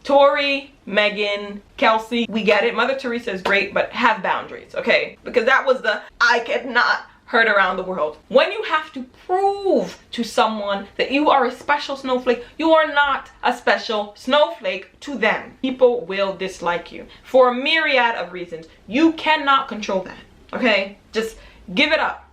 Tori, Megan, Kelsey, we get it. Mother Teresa is great, but have boundaries, okay? Because that was the I cannot heard around the world. When you have to prove to someone that you are a special snowflake, you are not a special snowflake to them. People will dislike you for a myriad of reasons. You cannot control that, okay? Just give it up.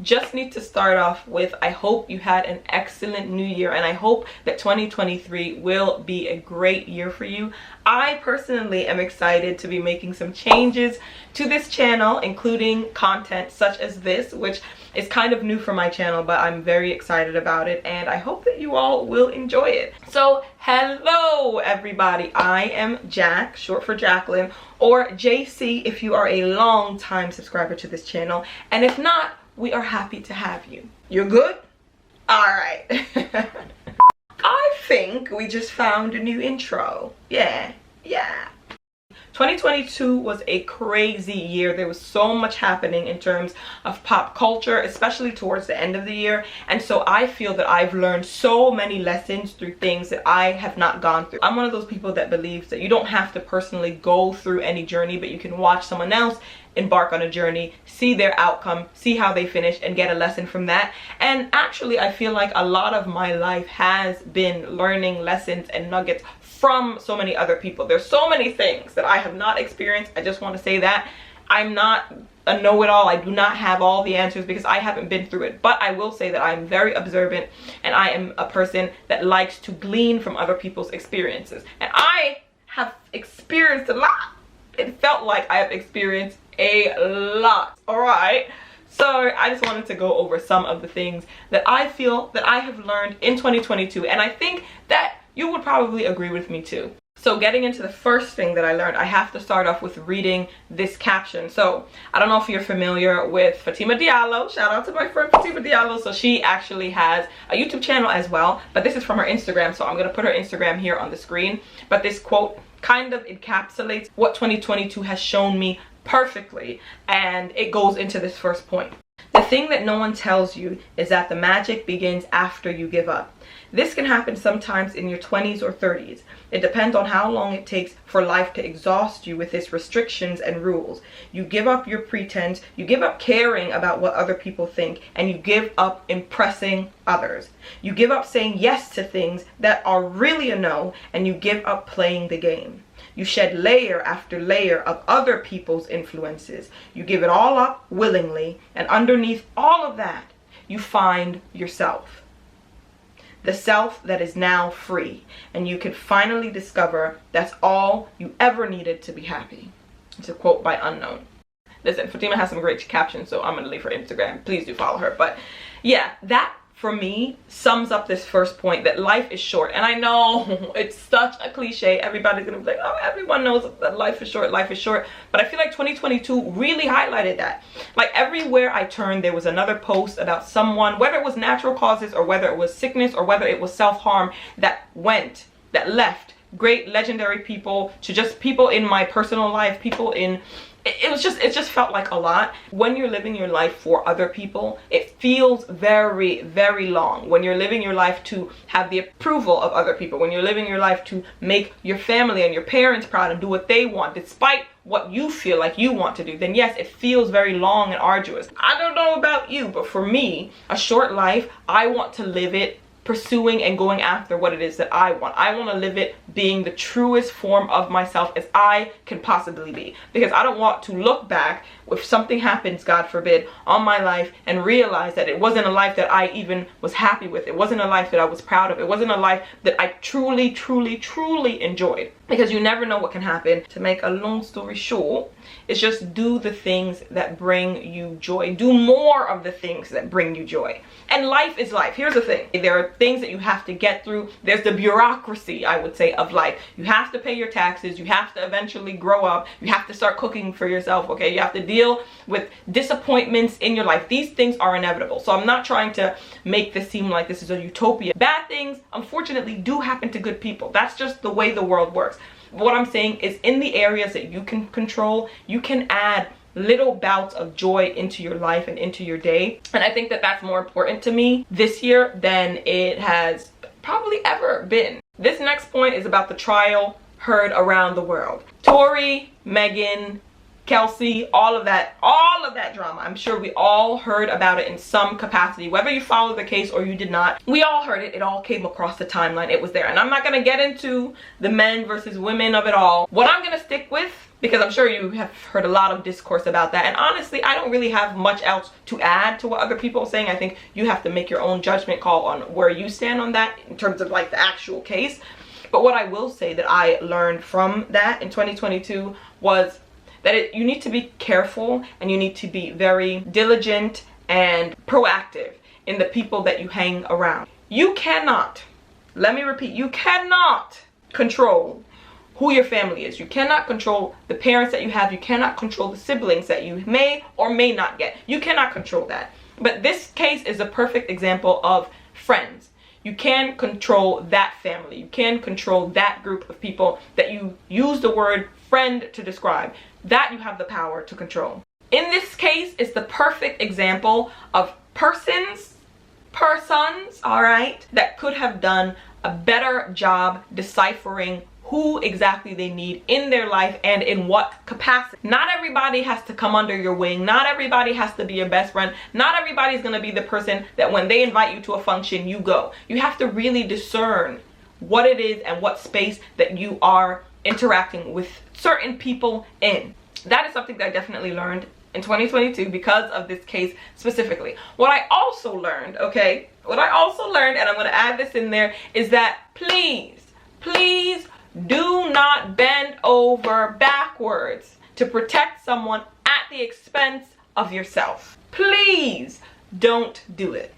Just need to start off with, I hope you had an excellent new year, and I hope that 2023 will be a great year for you. I personally am excited to be making some changes to this channel, including content such as this, which is kind of new for my channel, but I'm very excited about it, and I hope that you all will enjoy it. So hello everybody, I am Jack, short for Jacqueline, or JC if you are a long time subscriber to this channel, and if not, we are happy to have you. You're good? All right. I think we just found a new intro. Yeah. 2022 was a crazy year. There was so much happening in terms of pop culture, especially towards the end of the year. And so I feel that I've learned so many lessons through things that I have not gone through. I'm one of those people that believes that you don't have to personally go through any journey, but you can watch someone else embark on a journey, see their outcome, see how they finish, and get a lesson from that. And actually, I feel like a lot of my life has been learning lessons and nuggets from so many other people. There's so many things that I have not experienced. I just want to say that I'm not a know-it-all. I do not have all the answers because I haven't been through it, but I will say that I'm very observant, and I am a person that likes to glean from other people's experiences, and I have experienced a lot. It felt like I have experienced a lot. All right, so I just wanted to go over some of the things that I feel that I have learned in 2022, and I think that you would probably agree with me too. So getting into the first thing that I learned, I have to start off with reading this caption. So I don't know if you're familiar with Fatima Diallo. Shout out to my friend Fatima Diallo. So she actually has a YouTube channel as well, but this is from her Instagram, so I'm going to put her Instagram here on the screen. But this quote kind of encapsulates what 2022 has shown me perfectly, and it goes into this first point. The thing that no one tells you is that the magic begins after you give up. This can happen sometimes in your 20s or 30s. It depends on how long it takes for life to exhaust you with its restrictions and rules. You give up your pretense, you give up caring about what other people think, and you give up impressing others. You give up saying yes to things that are really a no, and you give up playing the game. You shed layer after layer of other people's influences. You give it all up willingly, and underneath all of that, you find yourself. The self that is now free, and you can finally discover that's all you ever needed to be happy. It's a quote by Unknown. Listen, Fatima has some great captions, so I'm going to leave her Instagram. Please do follow her. But yeah, that for me sums up this first point, that life is short. And I know it's such a cliche. Everybody's gonna be like, oh, everyone knows that life is short, life is short. But I feel like 2022 really highlighted that. Like everywhere I turned, there was another post about someone, whether it was natural causes or whether it was sickness or whether it was self-harm, that left great legendary people to just people in my personal life, people in it just felt like a lot. When you're living your life for other people, it feels very, very long. When you're living your life to have the approval of other people, when you're living your life to make your family and your parents proud and do what they want despite what you feel like you want to do, then yes, it feels very long and arduous. I don't know about you, but for me, a short life, I want to live it pursuing and going after what it is that I want. I want to live it being the truest form of myself as I can possibly be, because I don't want to look back if something happens, God forbid, on my life and realize that it wasn't a life that I even was happy with. It wasn't a life that I was proud of. It wasn't a life that I truly, truly, truly enjoyed, because you never know what can happen. To make a long story short, it's just do the things that bring you joy. Do more of the things that bring you joy. And life is life. Here's the thing. There are things that you have to get through. There's the bureaucracy, I would say, of life. You have to pay your taxes. You have to eventually grow up. You have to start cooking for yourself, okay? You have to deal with disappointments in your life. These things are inevitable. So I'm not trying to make this seem like this is a utopia. Bad things, unfortunately, do happen to good people. That's just the way the world works. What I'm saying is, in the areas that you can control, you can add little bouts of joy into your life and into your day. And I think that that's more important to me this year than it has probably ever been. This next point is about the trial heard around the world. Tory, Meghan, Kelsey, all of that drama. I'm sure we all heard about it in some capacity. Whether you followed the case or you did not, we all heard it. It all came across the timeline. It was there. And I'm not going to get into the men versus women of it all. What I'm going to stick with, because I'm sure you have heard a lot of discourse about that, and honestly, I don't really have much else to add to what other people are saying. I think you have to make your own judgment call on where you stand on that in terms of like the actual case. But what I will say that I learned from that in 2022 was that you need to be careful and you need to be very diligent and proactive in the people that you hang around. You cannot, let me repeat, you cannot control who your family is. You cannot control the parents that you have. You cannot control the siblings that you may or may not get. You cannot control that. But this case is a perfect example of friends. You can control that family. You can control that group of people that you use the word friend to describe. That you have the power to control. In this case, it's the perfect example of persons, all right, that could have done a better job deciphering who exactly they need in their life and in what capacity. Not everybody has to come under your wing. Not everybody has to be your best friend. Not everybody's going to be the person that when they invite you to a function, you go. You have to really discern what it is and what space that you are interacting with certain people in. That is something that I definitely learned in 2022 because of this case specifically. What I also learned, okay, and I'm going to add this in there, is that please do not bend over backwards to protect someone at the expense of yourself. Please don't do it.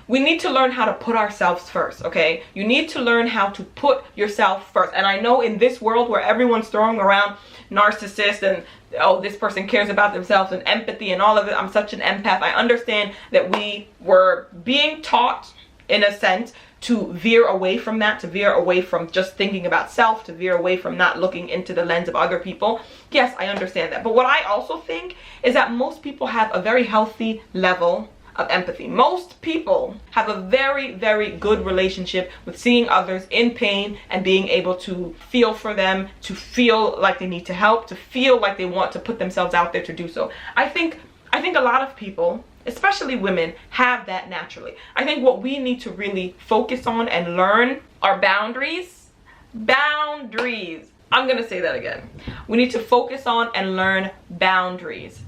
We need to learn how to put ourselves first, okay? You need to learn how to put yourself first. And I know in this world where everyone's throwing around narcissist and, oh, this person cares about themselves and empathy and all of it, I'm such an empath. I understand that we were being taught, in a sense, to veer away from that, to veer away from just thinking about self, to veer away from not looking into the lens of other people. Yes, I understand that. But what I also think is that most people have a very healthy level of empathy. Most people have a very, very good relationship with seeing others in pain and being able to feel for them, to feel like they need to help, to feel like they want to put themselves out there to do so. I think a lot of people, especially women, have that naturally. I think what we need to really focus on and learn are boundaries. Boundaries. I'm gonna say that again. We need to focus on and learn boundaries.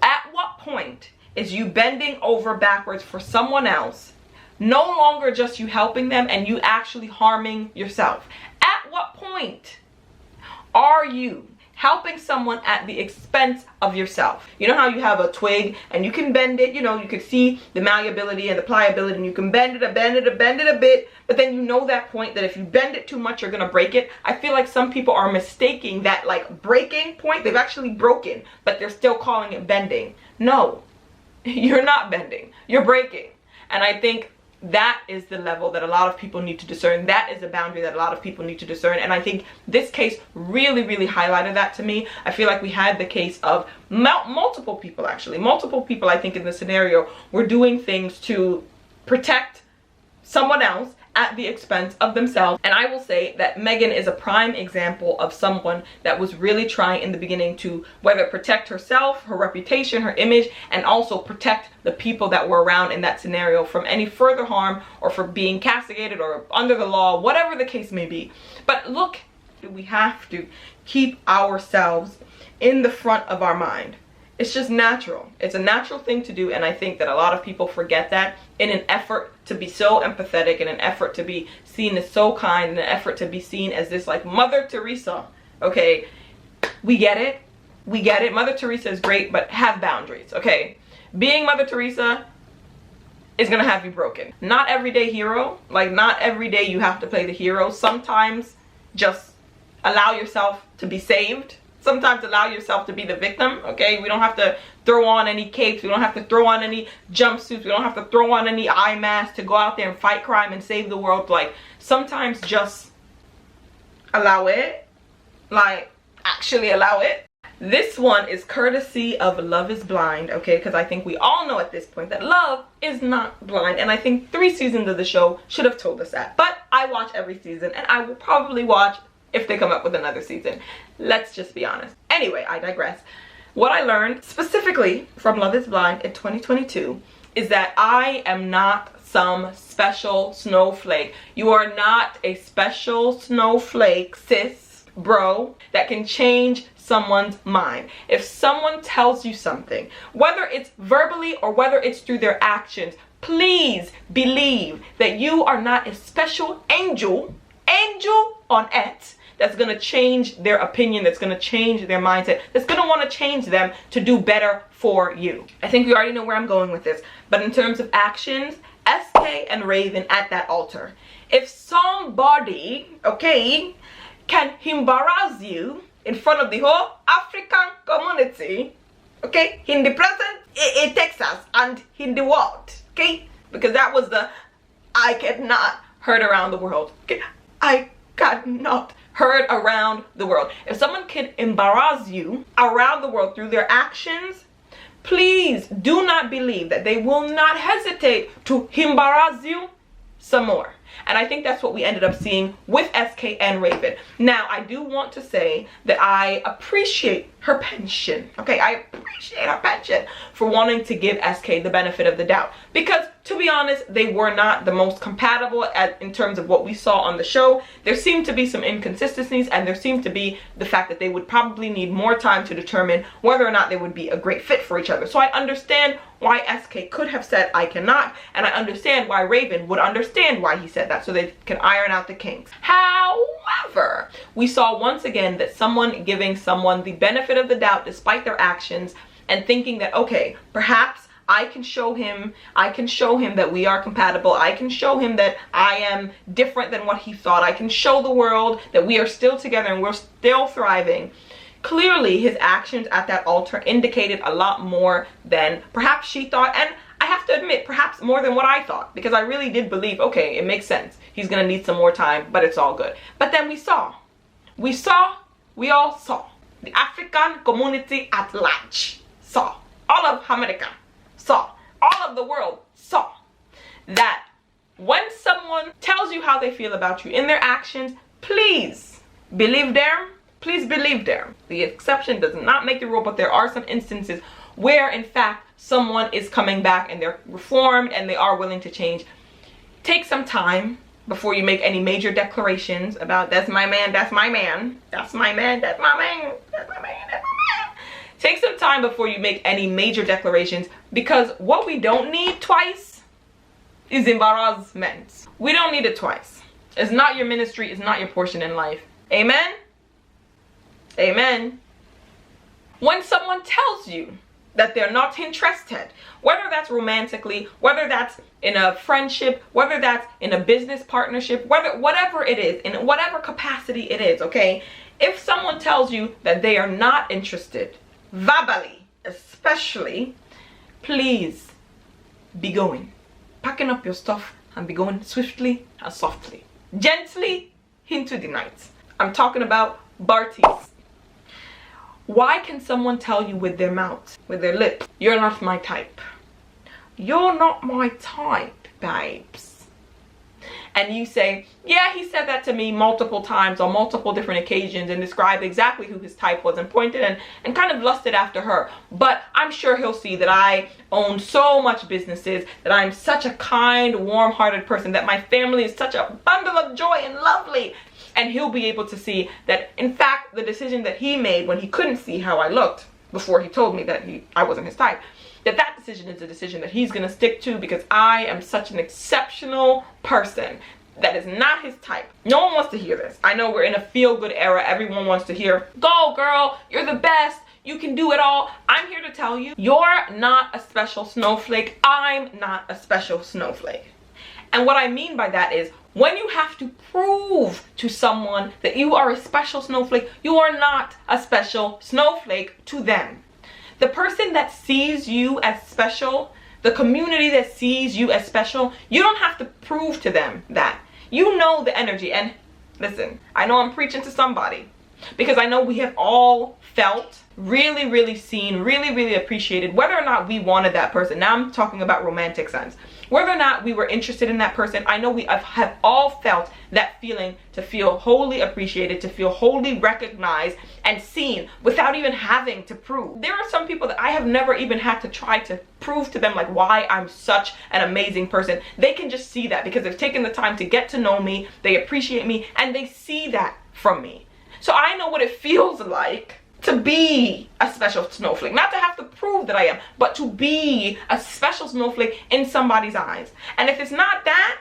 At what point is you bending over backwards for someone else no longer just you helping them and you actually harming yourself? At what point are you helping someone at the expense of yourself? You know how you have a twig and you can bend it, you know, you can see the malleability and the pliability and you can bend it a bit, but then you know that point that if you bend it too much, you're gonna break it. I feel like some people are mistaking that like breaking point. They've actually broken, but they're still calling it bending. No, you're not bending, you're breaking. And I think that is the level that a lot of people need to discern. That is a boundary that a lot of people need to discern. And I think this case really, really highlighted that to me. I feel like we had the case of multiple people, actually. Multiple people, I think, in the scenario were doing things to protect someone else at the expense of themselves. And I will say that Meghan is a prime example of someone that was really trying in the beginning to whether protect herself, her reputation, her image, and also protect the people that were around in that scenario from any further harm or for being castigated or under the law, whatever the case may be. But look, we have to keep ourselves in the front of our mind. It's just natural. It's a natural thing to do, and I think that a lot of people forget that in an effort to be so empathetic, in an effort to be seen as so kind, in an effort to be seen as this like Mother Teresa. Okay, we get it. We get it. Mother Teresa is great, but have boundaries, okay? Being Mother Teresa is gonna have you broken. Not everyday hero. Like, not every day you have to play the hero. Sometimes just allow yourself to be saved. Sometimes allow yourself to be the victim, okay? We don't have to throw on any capes. We don't have to throw on any jumpsuits. We don't have to throw on any eye masks to go out there and fight crime and save the world. Like, sometimes just allow it. Like, actually allow it. This one is courtesy of Love is Blind, okay? Because I think we all know at this point that love is not blind. And I think 3 seasons of the show should have told us that. But I watch every season, and I will probably watch if they come up with another season. Let's just be honest. Anyway, I digress. What I learned specifically from Love is Blind in 2022 is that I am not some special snowflake. You are not a special snowflake, sis, bro, that can change someone's mind. If someone tells you something, whether it's verbally or whether it's through their actions, please believe that you are not a special angel on earth that's going to change their opinion, that's going to change their mindset, that's going to want to change them to do better for you. I think we already know where I'm going with this, but in terms of actions, SK and Raven at that altar. If somebody, okay, can embarrass you in front of the whole African community, okay, in the present, in Texas and in the world, okay, because that was the I cannot heard around the world, okay, I cannot heard around the world. If someone can embarrass you around the world through their actions, please do not believe that they will not hesitate to embarrass you some more. And I think that's what we ended up seeing with SK and Raven. Now, I do want to say that I appreciate her penchant. Okay, I appreciate her penchant for wanting to give SK the benefit of the doubt. Because, to be honest, they were not the most compatible in terms of what we saw on the show. There seemed to be some inconsistencies, and there seemed to be the fact that they would probably need more time to determine whether or not they would be a great fit for each other. So I understand why SK could have said I cannot, and I understand why Raven would understand why he said that, so they can iron out the kinks. However, we saw once again that someone giving someone the benefit of the doubt despite their actions and thinking that, okay, perhaps I can show him that we are compatible. I can show him that I am different than what he thought. I can show the world that we are still together and we're still thriving. Clearly, his actions at that altar indicated a lot more than perhaps she thought, and I have to admit, perhaps more than what I thought, because I really did believe, okay, it makes sense. He's gonna need some more time, but it's all good. But then we all saw, the African community at large saw, all of America saw, all of the world saw that when someone tells you how they feel about you in their actions, please believe them. Please believe them. The exception does not make the rule, but there are some instances where, in fact, someone is coming back and they're reformed and they are willing to change. Take some time before you make any major declarations about that's my man, that's my man, that's my man, that's my man, that's my man, that's my man. Take some time before you make any major declarations, because what we don't need twice is embarrassment. We don't need it twice. It's not your ministry, it's not your portion in life. Amen? Amen. When someone tells you that they're not interested, whether that's romantically, whether that's in a friendship, whether that's in a business partnership, whatever it is, in whatever capacity it is, okay? If someone tells you that they are not interested, verbally especially, please be going. Packing up your stuff and be going swiftly and softly, gently into the night. I'm talking about Barties. Why can someone tell you with their mouth, with their lips, you're not my type? You're not my type, babes. And you say, yeah, he said that to me multiple times on multiple different occasions and described exactly who his type was and pointed and kind of lusted after her. But I'm sure he'll see that I own so much businesses, that I'm such a kind, warm-hearted person, that my family is such a bundle of joy and lovely. And he'll be able to see that, in fact, the decision that he made when he couldn't see how I looked before he told me that I wasn't his type, that decision is a decision that he's going to stick to, because I am such an exceptional person that is not his type. No one wants to hear this. I know we're in a feel-good era. Everyone wants to hear, go girl, you're the best, you can do it all. I'm here to tell you, you're not a special snowflake. I'm not a special snowflake. And what I mean by that is, when you have to prove to someone that you are a special snowflake, you are not a special snowflake to them. The person that sees you as special, the community that sees you as special, you don't have to prove to them that. You know the energy. And listen, I know I'm preaching to somebody, Because I know we have all felt, really seen, really appreciated, whether or not we wanted that person. Now I'm talking about romantic sense. Whether or not we were interested in that person, I know we have all felt that feeling, to feel wholly appreciated, to feel wholly recognized and seen without even having to prove. There are some people that I have never even had to try to prove to them like why I'm such an amazing person. They can just see that because they've taken the time to get to know me, they appreciate me, and they see that from me. So I know what it feels like to be a special snowflake. Not to have to prove that I am, but to be a special snowflake in somebody's eyes. And if it's not that,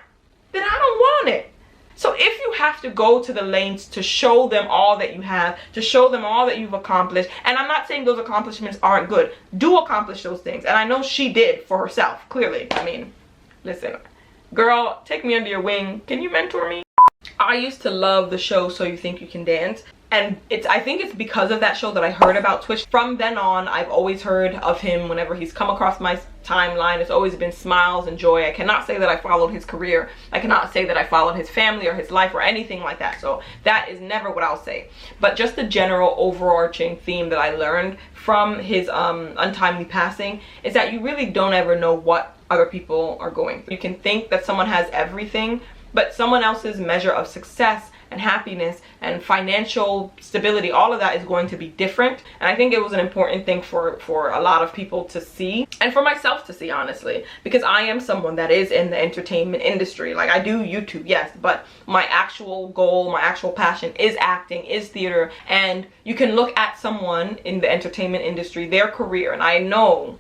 then I don't want it. So if you have to go to the lengths to show them all that you have, to show them all that you've accomplished, and I'm not saying those accomplishments aren't good. Do accomplish those things. And I know she did for herself, clearly. I mean, listen, girl, take me under your wing. Can you mentor me? I used to love the show So You Think You Can Dance. And I think it's because of that show that I heard about Twitch. From then on, I've always heard of him whenever he's come across my timeline. It's always been smiles and joy. I cannot say that I followed his career. I cannot say that I followed his family or his life or anything like that. So that is never what I'll say. But just the general overarching theme that I learned from his untimely passing is that you really don't ever know what other people are going through. You can think that someone has everything, but someone else's measure of success and happiness and financial stability, all of that is going to be different. And I think it was an important thing for a lot of people to see, and for myself to see, honestly, because I am someone that is in the entertainment industry. Like, I do YouTube, yes, but my actual goal, my actual passion is acting, is theater. And you can look at someone in the entertainment industry, their career, and I know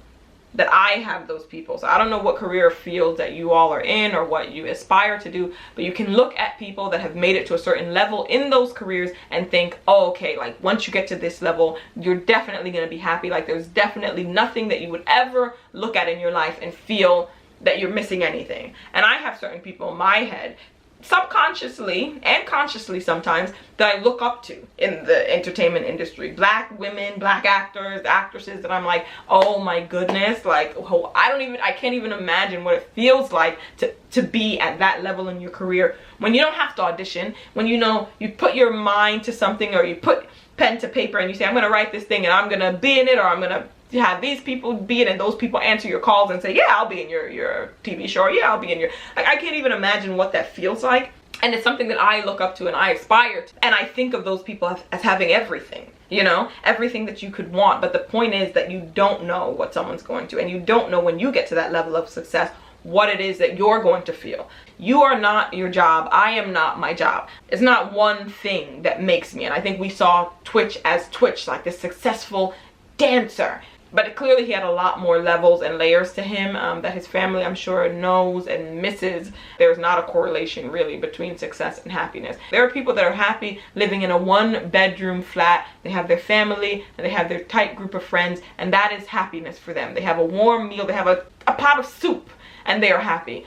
that I have those people. So I don't know what career fields that you all are in or what you aspire to do, but you can look at people that have made it to a certain level in those careers and think, oh, okay, like once you get to this level, you're definitely going to be happy. Like there's definitely nothing that you would ever look at in your life and feel that you're missing anything. And I have certain people in my head, subconsciously and consciously sometimes, that I look up to in the entertainment industry. Black women, black actors, actresses that I'm like, oh my goodness, like, oh, I can't even imagine what it feels like to be at that level in your career when you don't have to audition, when you know you put your mind to something, or you put pen to paper and you say, I'm gonna write this thing and I'm gonna be in it, or I'm gonna have these people be it, and those people answer your calls and say, yeah, I'll be in your TV show, or yeah, I'll be in your, like, I can't even imagine what that feels like. And it's something that I look up to and I aspire to, and I think of those people as having everything, you know, everything that you could want. But the point is that you don't know what someone's going to, and you don't know when you get to that level of success what it is that you're going to feel. You are not your job. I am not my job. It's not one thing that makes me. And I think we saw Twitch as Twitch, like this successful dancer. But clearly he had a lot more levels and layers to him that his family, I'm sure, knows and misses. There's not a correlation really between success and happiness. There are people that are happy living in a one-bedroom flat. They have their family and they have their tight group of friends, and that is happiness for them. They have a warm meal, they have a pot of soup, and they are happy.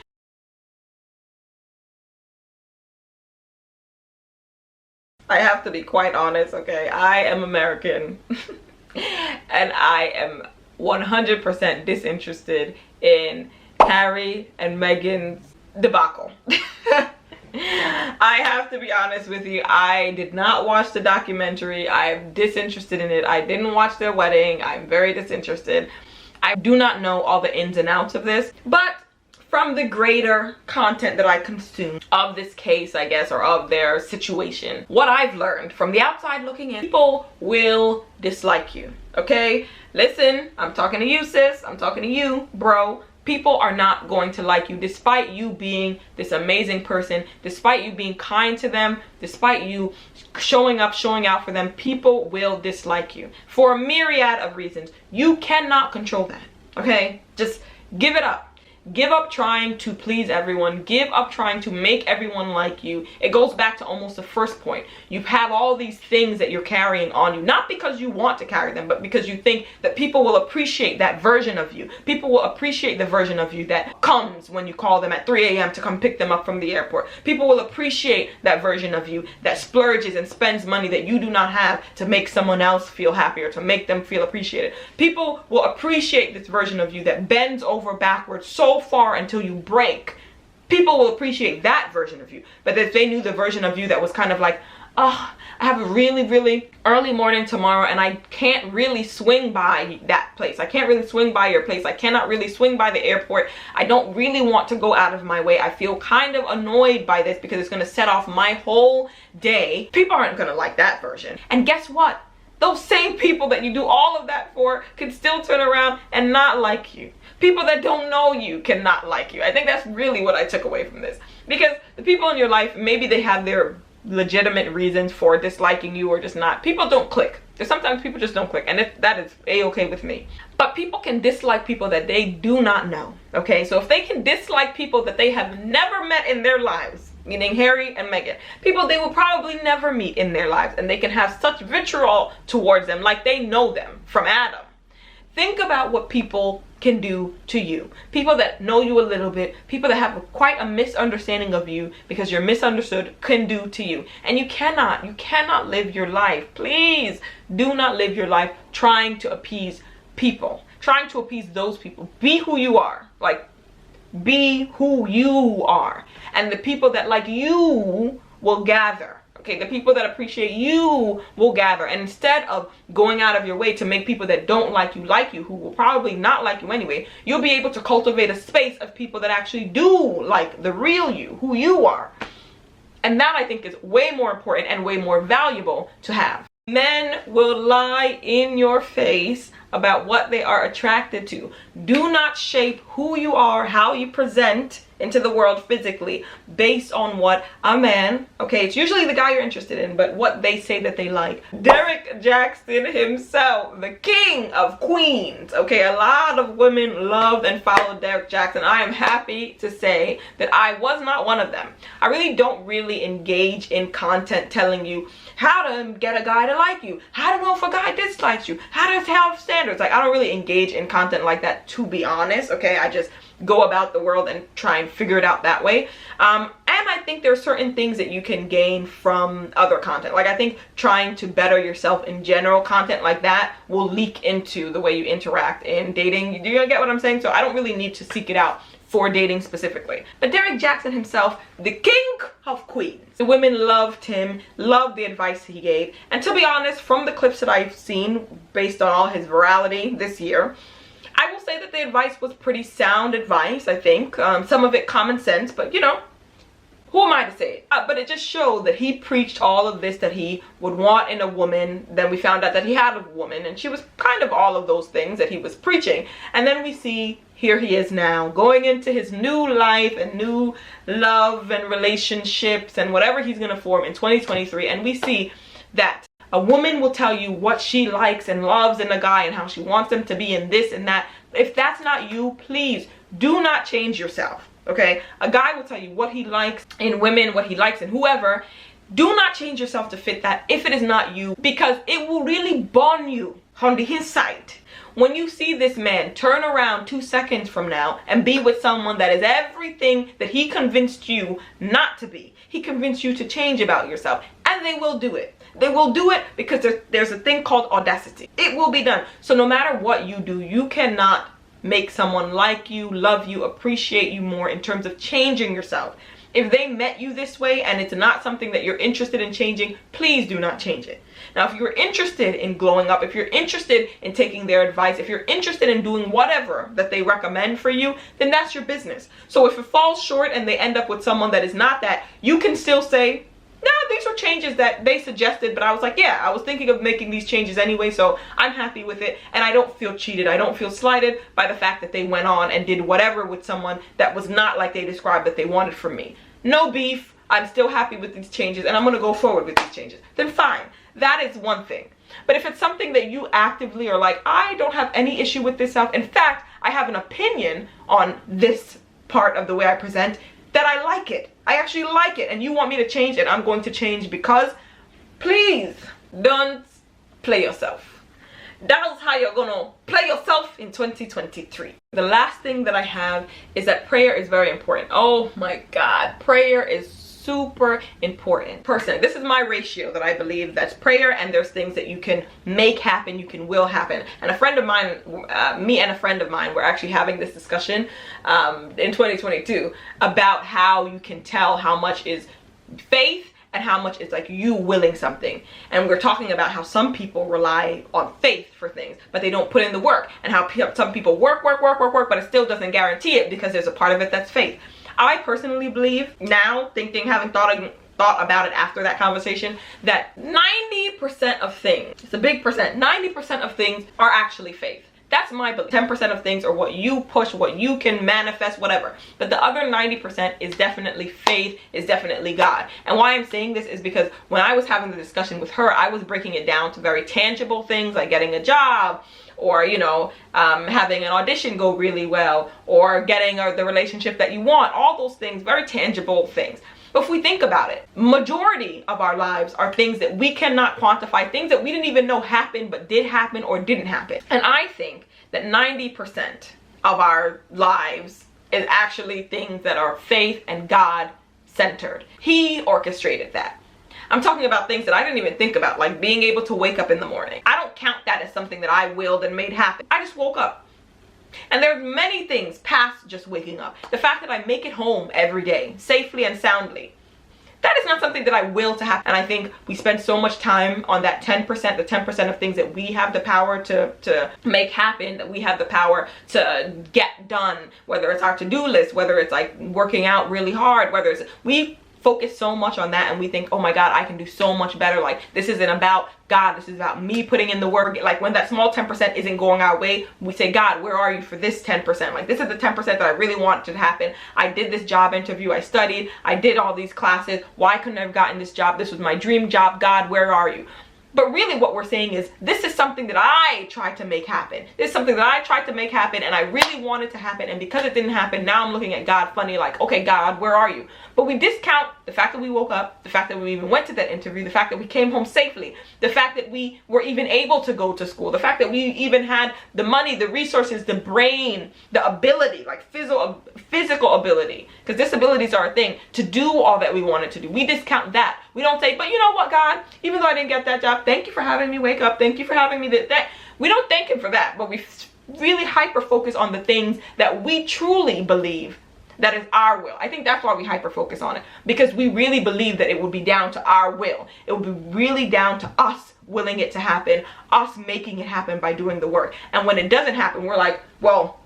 I have to be quite honest, okay? I am American. And I am 100% disinterested in Harry and Meghan's debacle. I have to be honest with you. I did not watch the documentary. I'm disinterested in it. I didn't watch their wedding. I'm very disinterested. I do not know all the ins and outs of this, but from the greater content that I consume of this case, I guess, or of their situation, what I've learned from the outside looking in, people will dislike you, okay? Listen, I'm talking to you, sis. I'm talking to you, bro. People are not going to like you despite you being this amazing person, despite you being kind to them, despite you showing up, showing out for them. People will dislike you for a myriad of reasons. You cannot control that, okay? Just give it up. Give up trying to please everyone. Give up trying to make everyone like you. It goes back to almost the first point. You have all these things that you're carrying on you, not because you want to carry them, but because you think that people will appreciate that version of you. People will appreciate the version of you that comes when you call them at 3 a.m. to come pick them up from the airport. People will appreciate that version of you that splurges and spends money that you do not have to make someone else feel happy or to make them feel appreciated. People will appreciate this version of you that bends over backwards so far until you break. People will appreciate that version of you. But if they knew the version of you that was kind of like, oh, I have a really, really early morning tomorrow and I can't really swing by that place. I can't really swing by your place. I cannot really swing by the airport. I don't really want to go out of my way. I feel kind of annoyed by this because it's going to set off my whole day. People aren't going to like that version. And guess what? Those same people that you do all of that for can still turn around and not like you. People that don't know you cannot like you. I think that's really what I took away from this. Because the people in your life, maybe they have their legitimate reasons for disliking you or just not. People don't click. There's sometimes people just don't click, and that is a-okay with me. But people can dislike people that they do not know, okay? So if they can dislike people that they have never met in their lives, meaning Harry and Meghan, people they will probably never meet in their lives, and they can have such vitriol towards them like they know them from Adam. Think about what people can do to you. People that know you a little bit, people that have quite a misunderstanding of you because you're misunderstood, can do to you. And you cannot live your life. Please do not live your life trying to appease people, trying to appease those people. Be who you are. Like, be who you are. And the people that like you will gather. Okay, the people that appreciate you will gather. And instead of going out of your way to make people that don't like you, who will probably not like you anyway, you'll be able to cultivate a space of people that actually do like the real you, who you are. And that, I think, is way more important and way more valuable to have. Men will lie in your face about what they are attracted to. Do not shape who you are, how you present into the world physically based on what a man, okay, it's usually the guy you're interested in, but what they say that they like. Derek Jackson himself, the king of queens, okay, a lot of women loved and followed Derek Jackson. I am happy to say that I was not one of them. I really don't engage in content telling you how to get a guy to like you, how to know if a guy dislikes you, how to have standards. Like, I don't really engage in content like that, to be honest, okay? I just go about the world and try and figure it out that way. And I think there are certain things that you can gain from other content. Like, I think trying to better yourself in general, content like that will leak into the way you interact in dating. Do you get what I'm saying? So I don't really need to seek it out for dating specifically. But Derek Jackson himself, the king of queens. The women loved him, loved the advice he gave. And to be honest, from the clips that I've seen, based on all his virality this year, I will say that the advice was pretty sound advice, I think. Some of it common sense, but you know, who am I to say it? But it just showed that he preached all of this that he would want in a woman. Then we found out that he had a woman, and she was kind of all of those things that he was preaching. And then we see, here he is now, going into his new life and new love and relationships and whatever he's gonna form in 2023. And we see that a woman will tell you what she likes and loves in a guy and how she wants them to be in this and that. If that's not you, please do not change yourself, okay? A guy will tell you what he likes in women, what he likes in whoever. Do not change yourself to fit that if it is not you, because it will really burn you on the inside. When you see this man turn around 2 seconds from now and be with someone that is everything that he convinced you not to be. He convinced you to change about yourself, and they will do it. They will do it because there's a thing called audacity. It will be done. So no matter what you do, you cannot make someone like you, love you, appreciate you more in terms of changing yourself. If they met you this way and it's not something that you're interested in changing, please do not change it. Now, if you're interested in glowing up, if you're interested in taking their advice, if you're interested in doing whatever that they recommend for you, then that's your business. So if it falls short and they end up with someone that is not that, you can still say, no, these were changes that they suggested, but I was like, yeah, I was thinking of making these changes anyway, so I'm happy with it, and I don't feel cheated. I don't feel slighted by the fact that they went on and did whatever with someone that was not like they described that they wanted from me. No beef. I'm still happy with these changes, and I'm going to go forward with these changes. Then fine. That is one thing. But if it's something that you actively are like, I don't have any issue with this stuff. In fact, I have an opinion on this part of the way I present, that I like it. I actually like it, and you want me to change it, I'm going to change, because please don't play yourself. That's how you're gonna play yourself in 2023. The last thing that I have is that prayer is very important. Oh my God, prayer is super important. Personally, this is my ratio that I believe, that's prayer, and there's things that you can make happen, you can will happen. And a friend of mine, me and a friend of mine were actually having this discussion in 2022 about how you can tell how much is faith and how much it's like you willing something. And we're talking about how some people rely on faith for things, but they don't put in the work, and how some people work, but it still doesn't guarantee it because there's a part of it that's faith. I personally believe now, having thought about it after that conversation, that 90% of things, it's a big percent, 90% of things are actually faith. That's my belief. 10% of things are what you push, what you can manifest, whatever. But the other 90% is definitely faith, is definitely God. And why I'm saying this is because when I was having the discussion with her, I was breaking it down to very tangible things like getting a job, or, you know, having an audition go really well, or getting the relationship that you want. All those things, very tangible things. But if we think about it, majority of our lives are things that we cannot quantify, things that we didn't even know happened, but did happen or didn't happen. And I think that 90% of our lives is actually things that are faith and God centered. He orchestrated that. I'm talking about things that I didn't even think about, like being able to wake up in the morning. I don't count that as something that I willed and made happen. I just woke up. And there's many things past just waking up. The fact that I make it home every day, safely and soundly, that is not something that I will to happen. And I think we spend so much time on that 10%, the 10% of things that we have the power to make happen, that we have the power to get done, whether it's our to-do list, whether it's like working out really hard, whether it's, we focus so much on that and we think, oh my God, I can do so much better. Like, this isn't about God, this is about me putting in the work. Like, when that small 10% isn't going our way, we say, God, where are you for this 10%? Like, this is the 10% that I really want to happen. I did this job interview, I studied, I did all these classes. Why couldn't I have gotten this job? This was my dream job. God, where are you? But really what we're saying is, this is something that I tried to make happen. This is something that I tried to make happen and I really wanted to happen. And because it didn't happen, now I'm looking at God funny, like, okay, God, where are you? But we discount the fact that we woke up, the fact that we even went to that interview, the fact that we came home safely, the fact that we were even able to go to school, the fact that we even had the money, the resources, the brain, the ability, like physical ability, because disabilities are a thing, to do all that we wanted to do. We discount that. We don't say, but you know what, God, even though I didn't get that job, thank you for having me wake up, thank you for having me that. We don't thank him for that, but we really hyper focus on the things that we truly believe that is our will. I think that's why we hyper focus on it, because we really believe that it would be down to our will. It would be really down to us willing it to happen, us making it happen by doing the work. And when it doesn't happen, we're like, well,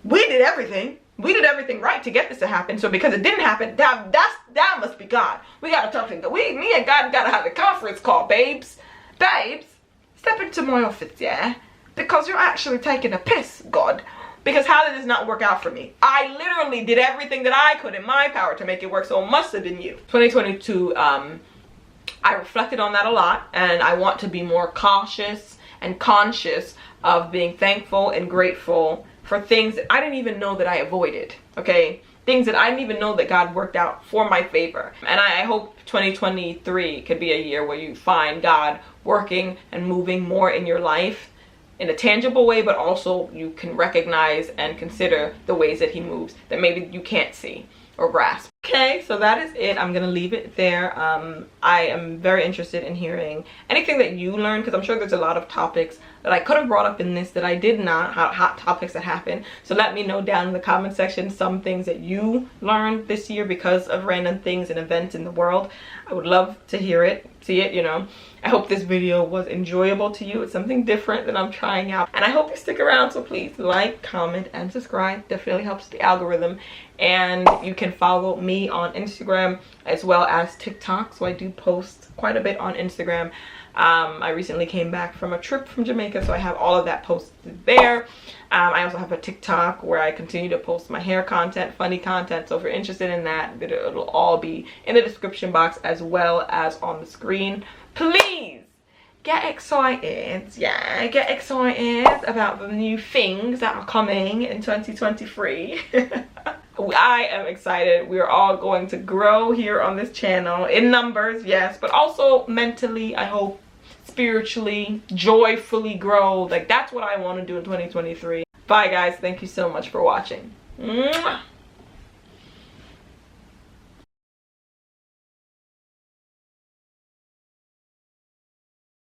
we did everything. We did everything right to get this to happen. So because it didn't happen, that must be God. We gotta talk to God. Me and God gotta have a conference call, babes. Babes, step into my office, yeah? Because you're actually taking a piss, God. Because how did this not work out for me? I literally did everything that I could in my power to make it work, so it must have been you. 2022, I reflected on that a lot, and I want to be more cautious and conscious of being thankful and grateful for things that I didn't even know that I avoided, okay? Things that I didn't even know that God worked out for my favor. And I hope 2023 could be a year where you find God working and moving more in your life in a tangible way, but also you can recognize and consider the ways that he moves that maybe you can't see or grasp. Okay, so that is it. I'm gonna leave it there. I am very interested in hearing anything that you learned, because I'm sure there's a lot of topics that I could have brought up in this that I did not, hot topics that happened. So let me know down in the comment section some things that you learned this year because of random things and events in the world. I would love to hear it, see it, you know. I hope this video was enjoyable to you. It's something different that I'm trying out, and I hope you stick around. So please like, comment, and subscribe. Definitely helps the algorithm. And you can follow me on Instagram as well as TikTok. So I do post quite a bit on Instagram. I recently came back from a trip from Jamaica, so I have all of that posted there. I also have a TikTok where I continue to post my hair content, funny content. So if you're interested in that, it'll all be in the description box as well as on the screen. Please get excited, yeah, get excited about the new things that are coming in 2023. I am excited. We're all going to grow here on this channel in numbers, yes, but also mentally, I hope, spiritually, joyfully grow. Like, that's what I want to do in 2023. Bye guys, thank you so much for watching. Mwah!